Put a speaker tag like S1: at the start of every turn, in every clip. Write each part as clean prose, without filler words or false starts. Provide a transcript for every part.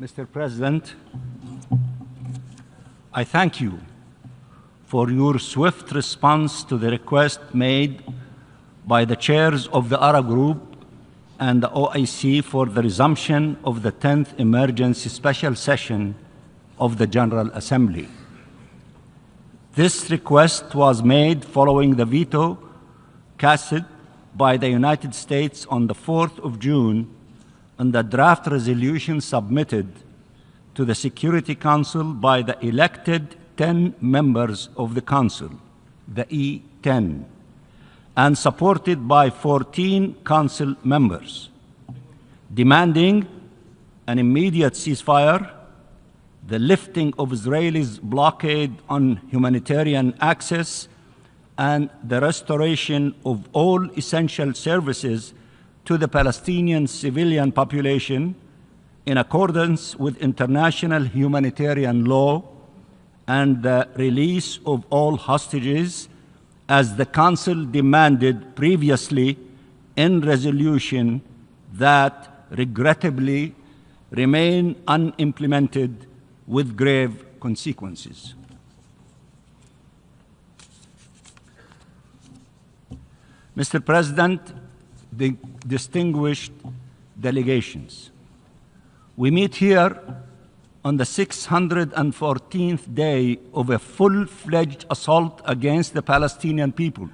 S1: Mr. President, I thank you for your swift response to the request made by the chairs of the Arab Group and the OIC for the resumption of the 10th Emergency Special Session of the General Assembly. This request was made following the veto cast by the United States on the 4th of June on the draft resolution submitted to the Security Council by the elected 10 members of the Council, the E10, and supported by 14 Council members, demanding an immediate ceasefire, the lifting of Israel's blockade on humanitarian access, and the restoration of all essential services to the Palestinian civilian population in accordance with international humanitarian law, and the release of all hostages as the Council demanded previously in resolution that regrettably remain unimplemented with grave consequences. Mr. President, the distinguished delegations, we meet here on the 614th day of a full-fledged assault against the Palestinian people.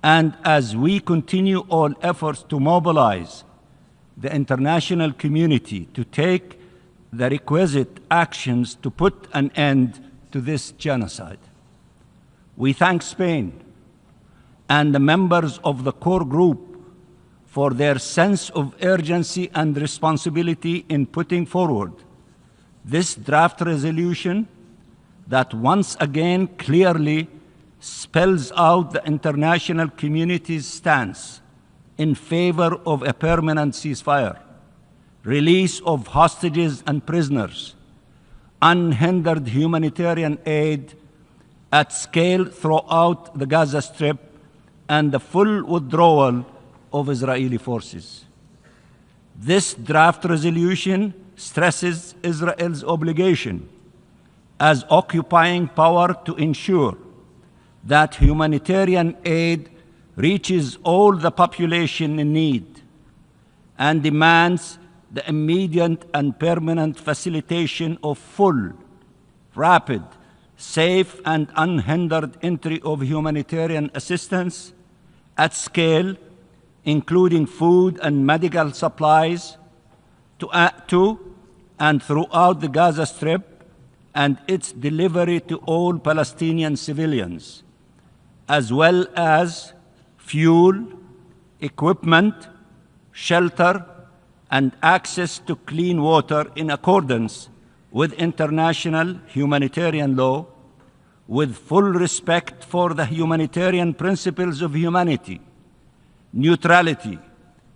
S1: And as we continue all efforts to mobilize the international community to take the requisite actions to put an end to this genocide, we thank Spain and the members of the core group for their sense of urgency and responsibility in putting forward this draft resolution that once again clearly spells out the international community's stance in favor of a permanent ceasefire, release of hostages and prisoners, unhindered humanitarian aid at scale throughout the Gaza Strip, and the full withdrawal of Israeli forces. This draft resolution stresses Israel's obligation as occupying power to ensure that humanitarian aid reaches all the population in need, and demands the immediate and permanent facilitation of full, rapid, safe, and unhindered entry of humanitarian assistance at scale, including food and medical supplies, to and throughout the Gaza Strip, and its delivery to all Palestinian civilians, as well as fuel, equipment, shelter, and access to clean water in accordance with international humanitarian law, with full respect for the humanitarian principles of humanity, neutrality,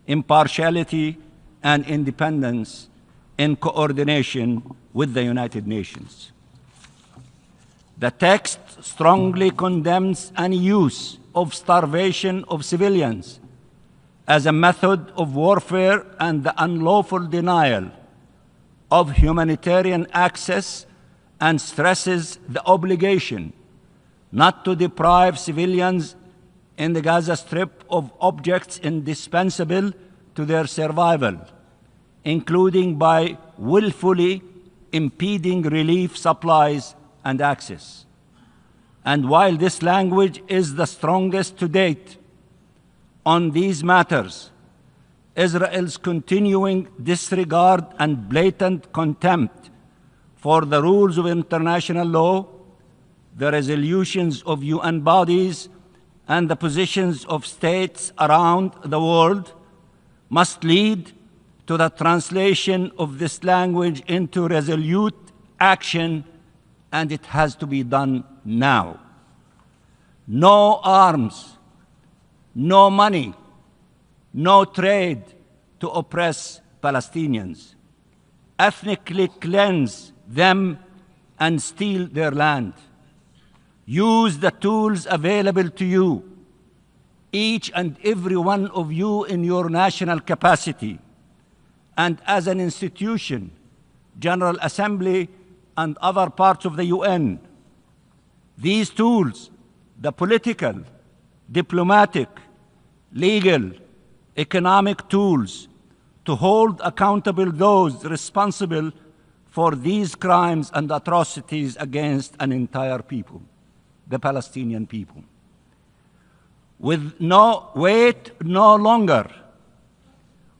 S1: impartiality, and independence, in coordination with the United Nations. The text strongly condemns any use of starvation of civilians as a method of warfare and the unlawful denial of humanitarian access, and stresses the obligation not to deprive civilians in the Gaza Strip of objects indispensable to their survival, including by willfully impeding relief supplies and access. And while this language is the strongest to date on these matters, Israel's continuing disregard and blatant contempt for the rules of international law, the resolutions of UN bodies, and the positions of states around the world must lead to the translation of this language into resolute action, and it has to be done now. No arms, no money, no trade to oppress Palestinians, ethnically cleanse them and steal their land. Use the tools available to you, each and every one of you in your national capacity, and as an institution, General Assembly, and other parts of the UN. These tools, the political, diplomatic, legal, economic tools to hold accountable those responsible for these crimes and atrocities against an entire people, the Palestinian people. With no longer,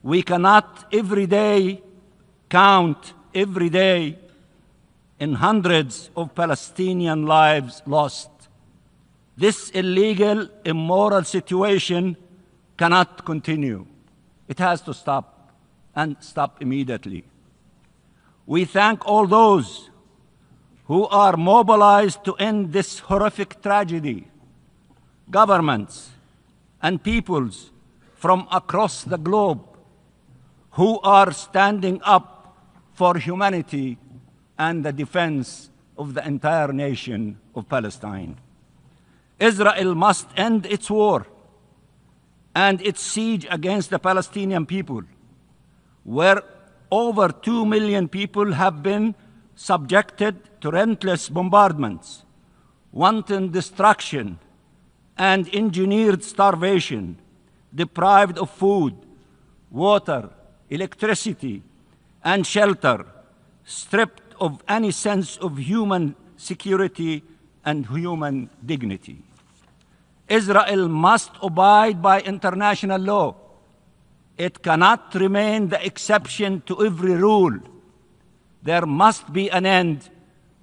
S1: we cannot every day count every day in hundreds of Palestinian lives lost. This illegal, immoral situation cannot continue. It has to stop, and stop immediately. We thank all those who are mobilized to end this horrific tragedy, governments and peoples from across the globe who are standing up for humanity and the defense of the entire nation of Palestine. Israel must end its war and its siege against the Palestinian people, where over 2 million people have been subjected to relentless bombardments, wanton destruction, and engineered starvation, deprived of food, water, electricity, and shelter, stripped of any sense of human security and human dignity. Israel must abide by international law. It cannot remain the exception to every rule. There must be an end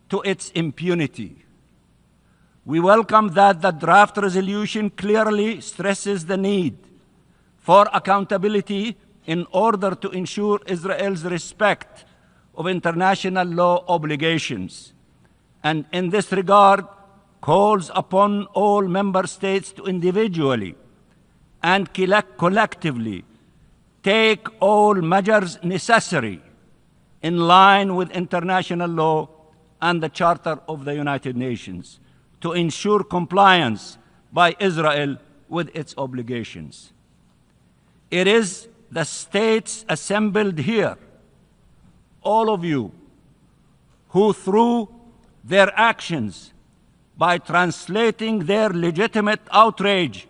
S1: to its impunity. We welcome that the draft resolution clearly stresses the need for accountability in order to ensure Israel's respect of international law obligations, and in this regard calls upon all member states to individually and collectively take all measures necessary in line with international law and the Charter of the United Nations to ensure compliance by Israel with its obligations. It is the states assembled here, all of you, who through their actions, by translating their legitimate outrage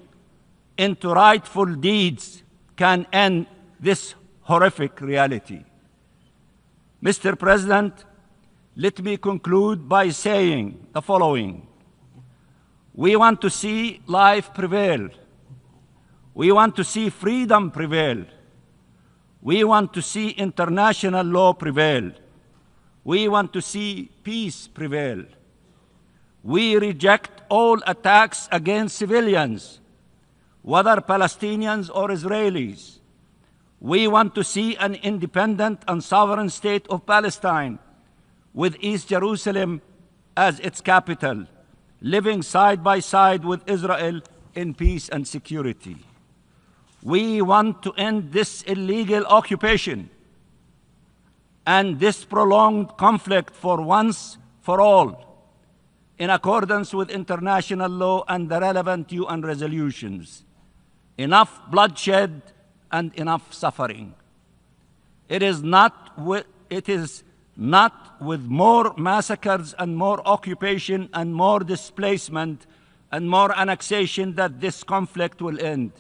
S1: into rightful deeds, can end this horrific reality. Mr. President, let me conclude by saying the following. We want to see life prevail. We want to see freedom prevail. We want to see international law prevail. We want to see peace prevail. We reject all attacks against civilians, whether Palestinians or Israelis. We want to see an independent and sovereign state of Palestine with East Jerusalem as its capital, living side by side with Israel in peace and security. We want to end this illegal occupation and this prolonged conflict for once for all, in accordance with international law and the relevant UN resolutions. Enough bloodshed and enough suffering. It is not with more massacres and more occupation and more displacement and more annexation that this conflict will end.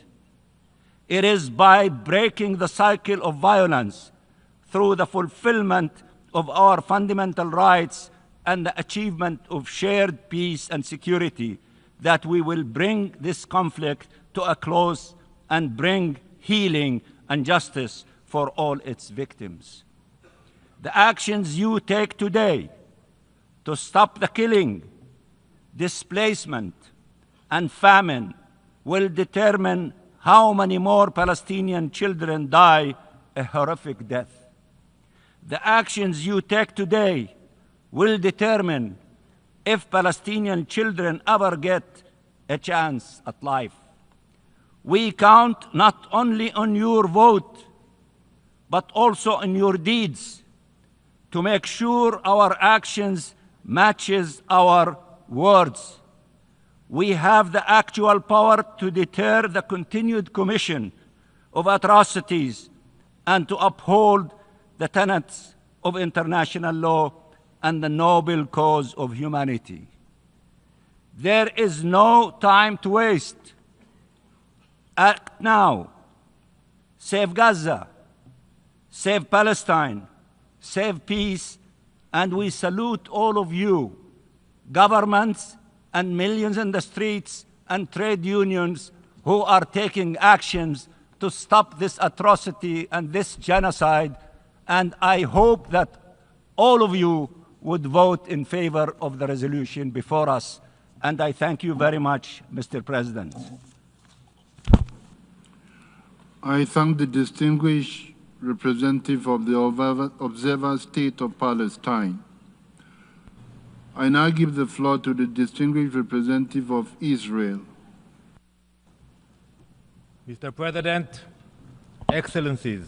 S1: It is by breaking the cycle of violence through the fulfillment of our fundamental rights and the achievement of shared peace and security that we will bring this conflict to a close and bring healing and justice for all its victims. The actions you take today to stop the killing, displacement, and famine will determine how many more Palestinian children die a horrific death. The actions you take today will determine if Palestinian children ever get a chance at life. We count not only on your vote, but also on your deeds to make sure our actions matches our words. We have the actual power to deter the continued commission of atrocities and to uphold the tenets of international law and the noble cause of humanity. There is no time to waste. Act now. Save Gaza. Save Palestine. Save peace. And we salute all of you, governments and millions in the streets and trade unions who are taking actions to stop this atrocity and this genocide. And I hope that all of you would vote in favor of the resolution before us. And I thank you very much, Mr. President.
S2: I thank the distinguished representative of the Observer State of Palestine. I now give the floor to the distinguished representative of Israel.
S3: Mr. President, Excellencies,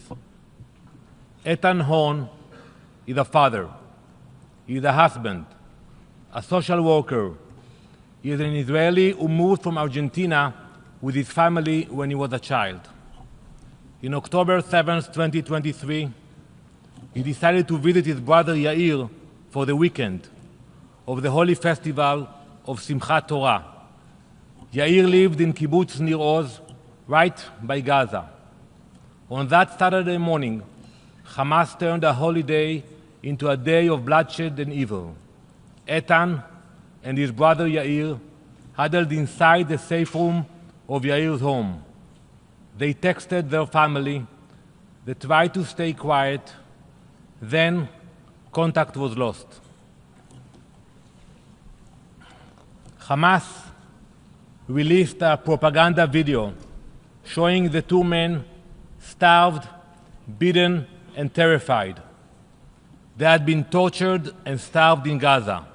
S3: Eitan Horn is a father, he is a husband, a social worker. He is an Israeli who moved from Argentina with his family when he was a child. In October 7, 2023, he decided to visit his brother Yair for the weekend of the holy festival of Simchat Torah. Yair lived in Kibbutz Nir Oz, right by Gaza. On that Saturday morning, Hamas turned a holiday into a day of bloodshed and evil. Eitan and his brother Yair huddled inside the safe room of Yair's home. They texted their family. They tried to stay quiet. Then contact was lost. Hamas released a propaganda video showing the two men starved, beaten, and terrified. They had been tortured and starved in Gaza.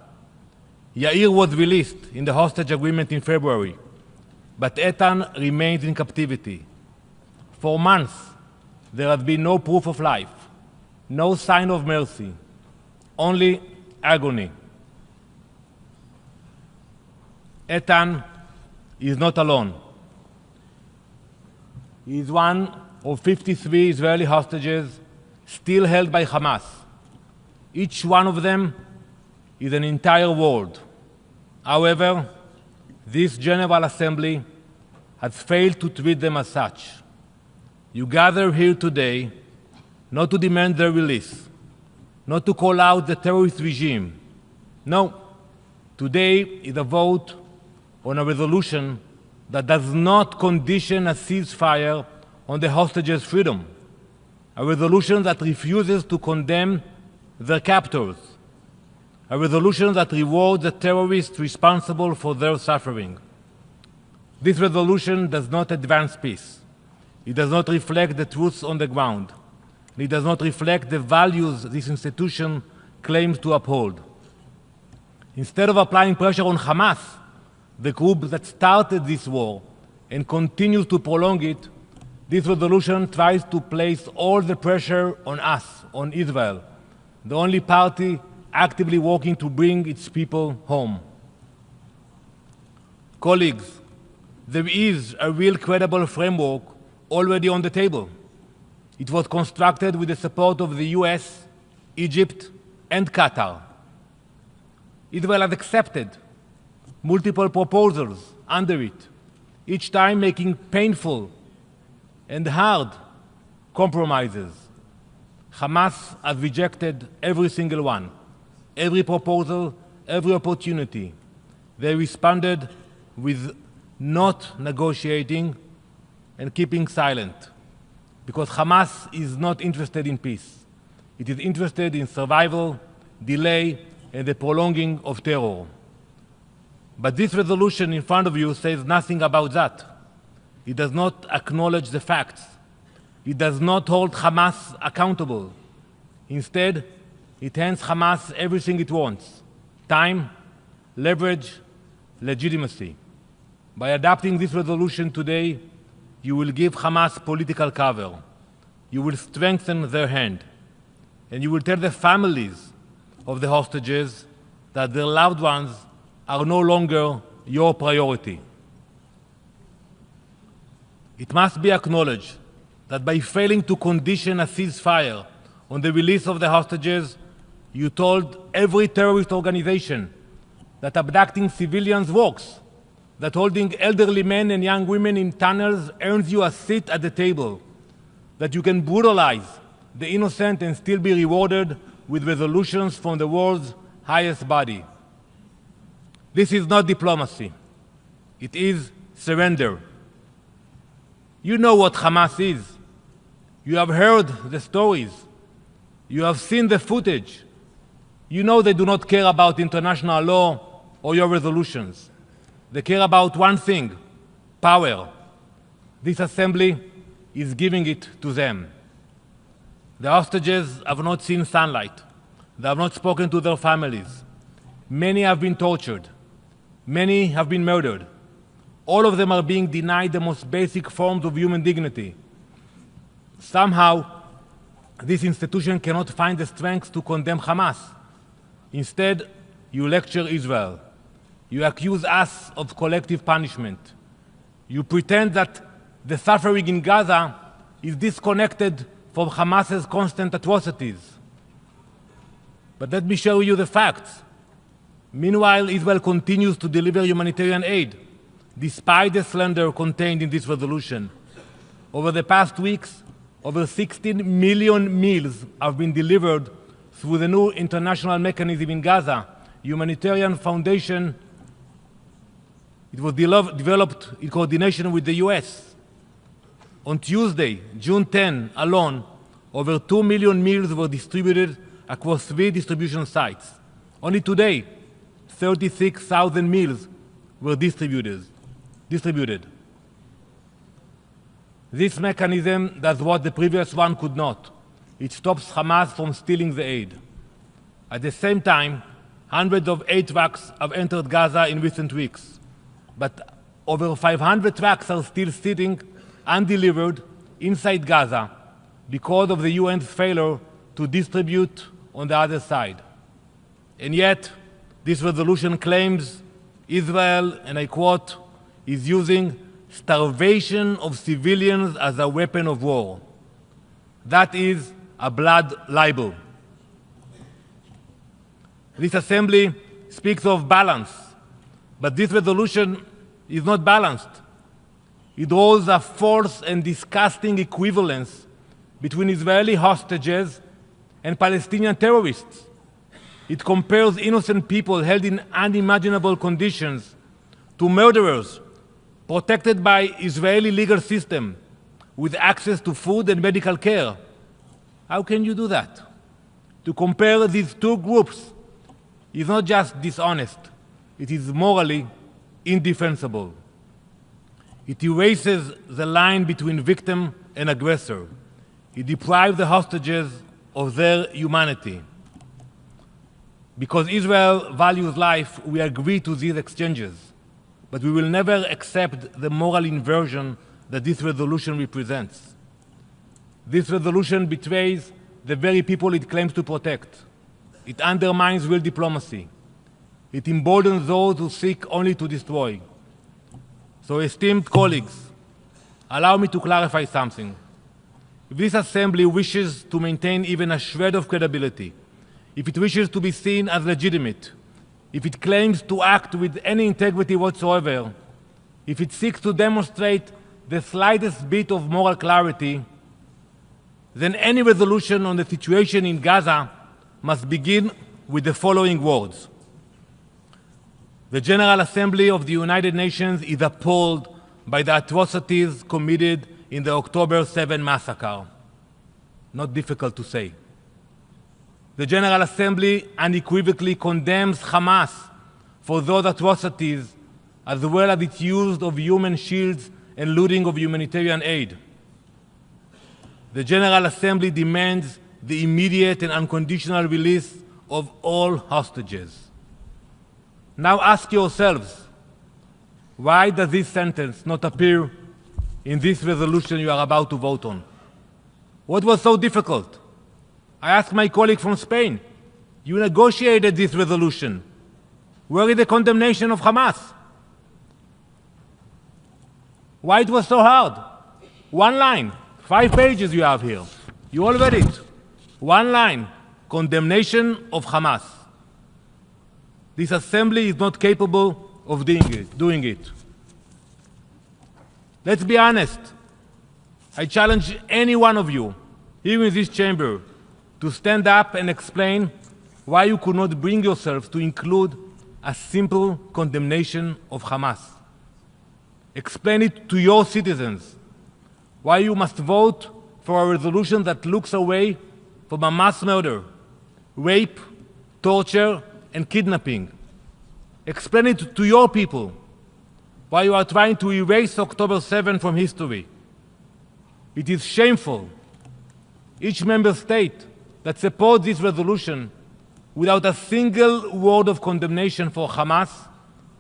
S3: Yair was released in the hostage agreement in February, but Eitan remains in captivity. For months, there has been no proof of life, no sign of mercy, only agony. Eitan is not alone. He is one of 53 Israeli hostages still held by Hamas. Each one of them is an entire world. However, this General Assembly has failed to treat them as such. You gather here today not to demand their release, not to call out the terrorist regime. No, today is a vote on a resolution that does not condition a ceasefire on the hostages' freedom, a resolution that refuses to condemn their captors, a resolution that rewards the terrorists responsible for their suffering. This resolution does not advance peace. It does not reflect the truths on the ground. It does not reflect the values this institution claims to uphold. Instead of applying pressure on Hamas, the group that started this war and continues to prolong it, this resolution tries to place all the pressure on us, on Israel, the only party actively working to bring its people home. Colleagues, there is a real credible framework already on the table. It was constructed with the support of the US, Egypt, and Qatar. Israel has accepted multiple proposals under it, each time making painful and hard compromises. Hamas has rejected every single one, every proposal, every opportunity. They responded with not negotiating and keeping silent, because Hamas is not interested in peace. It is interested in survival, delay, and the prolonging of terror. But this resolution in front of you says nothing about that. It does not acknowledge the facts. It does not hold Hamas accountable. Instead, it hands Hamas everything it wants: time, leverage, legitimacy. By adopting this resolution today, you will give Hamas political cover. You will strengthen their hand. And you will tell the families of the hostages that their loved ones are no longer your priority. It must be acknowledged that by failing to condition a ceasefire on the release of the hostages, you told every terrorist organization that abducting civilians works, that holding elderly men and young women in tunnels earns you a seat at the table, that you can brutalize the innocent and still be rewarded with resolutions from the world's highest body. This is not diplomacy. It is surrender. You know what Hamas is. You have heard the stories. You have seen the footage. You know they do not care about international law or your resolutions. They care about one thing: power. This assembly is giving it to them. The hostages have not seen sunlight. They have not spoken to their families. Many have been tortured. Many have been murdered. All of them are being denied the most basic forms of human dignity. Somehow, this institution cannot find the strength to condemn Hamas. Instead, you lecture Israel. You accuse us of collective punishment. You pretend that the suffering in Gaza is disconnected from Hamas's constant atrocities. But let me show you the facts. Meanwhile, Israel continues to deliver humanitarian aid, despite the slender contained in this resolution. Over the past weeks, over 16 million meals have been delivered through the new international mechanism in Gaza, Humanitarian Foundation. It was developed in coordination with the US. On Tuesday, June 10 alone, over 2 million meals were distributed across 3 distribution sites. Only today, 36,000 meals were distributed. This mechanism does what the previous one could not. It stops Hamas from stealing the aid. At the same time, hundreds of aid trucks have entered Gaza in recent weeks, but over 500 trucks are still sitting undelivered inside Gaza because of the UN's failure to distribute on the other side. And yet, this resolution claims Israel, and I quote, is using starvation of civilians as a weapon of war. That is a blood libel. This assembly speaks of balance, but this resolution is not balanced. It draws a false and disgusting equivalence between Israeli hostages and Palestinian terrorists. It compares innocent people held in unimaginable conditions to murderers protected by Israeli legal system with access to food and medical care. How can you do that? To compare these two groups is not just dishonest, it is morally indefensible. It erases the line between victim and aggressor. It deprives the hostages of their humanity. Because Israel values life, we agree to these exchanges, but we will never accept the moral inversion that this resolution represents. This resolution betrays the very people it claims to protect. It undermines real diplomacy. It emboldens those who seek only to destroy. So, esteemed colleagues, allow me to clarify something. If this assembly wishes to maintain even a shred of credibility, if it wishes to be seen as legitimate, if it claims to act with any integrity whatsoever, if it seeks to demonstrate the slightest bit of moral clarity, then any resolution on the situation in Gaza must begin with the following words. The General Assembly of the United Nations is appalled by the atrocities committed in the October 7 massacre. Not difficult to say. The General Assembly unequivocally condemns Hamas for those atrocities, as well as its use of human shields and looting of humanitarian aid. The General Assembly demands the immediate and unconditional release of all hostages. Now ask yourselves, why does this sentence not appear in this resolution you are about to vote on? What was so difficult? I asked my colleague from Spain, you negotiated this resolution. Where is the condemnation of Hamas? Why it was so hard? One line, 5 pages you have here. You all read it. One line, condemnation of Hamas. This assembly is not capable of doing it. Let's be honest. I challenge any one of you here in this chamber to stand up and explain why you could not bring yourselves to include a simple condemnation of Hamas. Explain it to your citizens why you must vote for a resolution that looks away from a mass murder, rape, torture, and kidnapping. Explain it to your people why you are trying to erase October 7 from history. It is shameful. Each member state that supports this resolution without a single word of condemnation for Hamas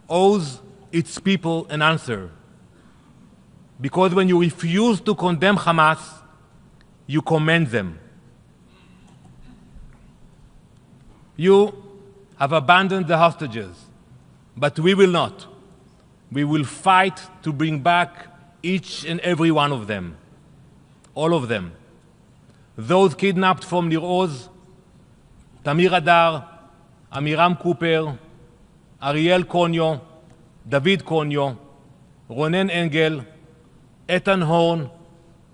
S3: owes its people an answer. Because when you refuse to condemn Hamas, you commend them. You have abandoned the hostages, but we will not. We will fight to bring back each and every one of them, all of them. Those kidnapped from Nir Oz, Tamir Adar, Amiram Cooper, Ariel Konyo, David Konyo, Ronen Engel, Etan Horn,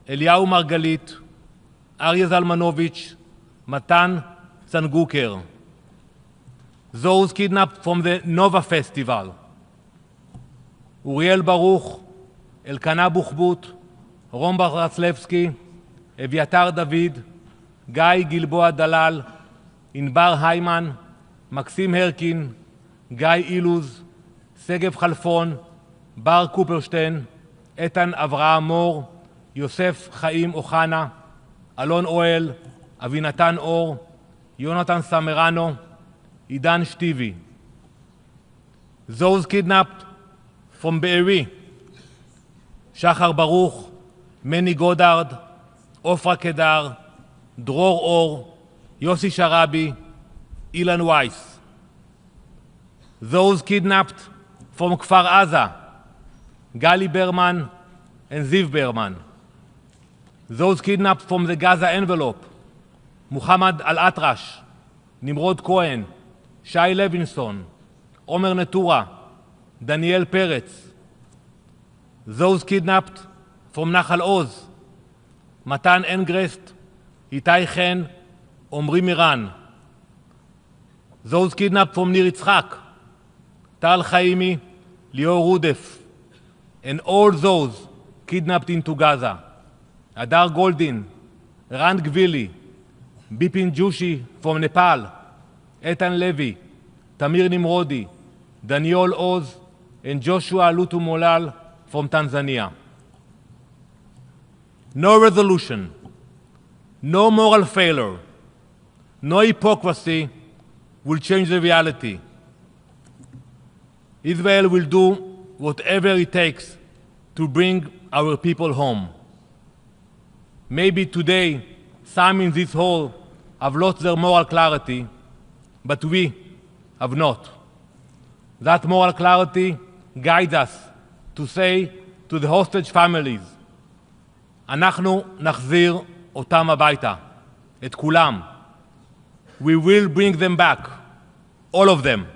S3: Eliyahu Margalit, Aryeh Zalmanovich, Matan Zanguker. Those kidnapped from the Nova Festival, Uriel Baruch, Elkana Buchbut, Ron Bar-Ratzlevsky, Eviatar David, Guy Gilboa Dalal, Inbar Hayman, Maxim Herkin, Guy Iluz, Segev Khalfon, Bar Cooperstein, Etan Avraham Mor, Yosef Chaim Ochana, Alon Oel, Avinatan Or, Yonatan Samerano, Idan Shtivi. Those kidnapped from Be'eri, Shachar Baruch, Meni Godard, Ofra Kedar, Dror Or, Yossi Sharabi, Ilan Weiss. Those kidnapped from Kfar Aza, Gali Berman and Ziv Berman. Those kidnapped from the Gaza envelope, Muhammad Al-Atrash, Nimrod Cohen, Shai Levinson, Omer Netura, Daniel Peretz. Those kidnapped from Nachal Oz, Matan Engrest, Itai Chen, Omri Miran. Those kidnapped from Nir Yitzhak, Tal Chaimi, Lior Rudef, and all those kidnapped into Gaza, Adar Goldin, Rand Gvili, Bipin Jushi from Nepal, Etan Levi, Tamir Nimrodi, Daniel Oz, and Joshua Lutu Molal from Tanzania. No resolution, no moral failure, no hypocrisy will change the reality. Israel will do whatever it takes to bring our people home. Maybe today some in this hall have lost their moral clarity, but we have not. That moral clarity guides us to say to the hostage families, אנחנו נחזיר אותם הביתה, את כולם. We will bring them back, all of them.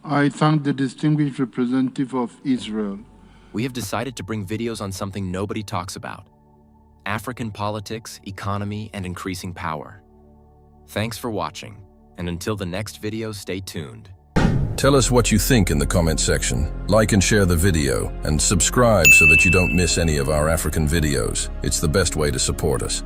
S2: I thank the distinguished representative of Israel.
S4: We have decided to bring videos on something nobody talks about: African politics, economy, and increasing power. Thanks for watching, and until the next video, stay tuned.
S5: Tell us what you think in the comment section. Like and share the video, and subscribe so that you don't miss any of our African videos. It's the best way to support us.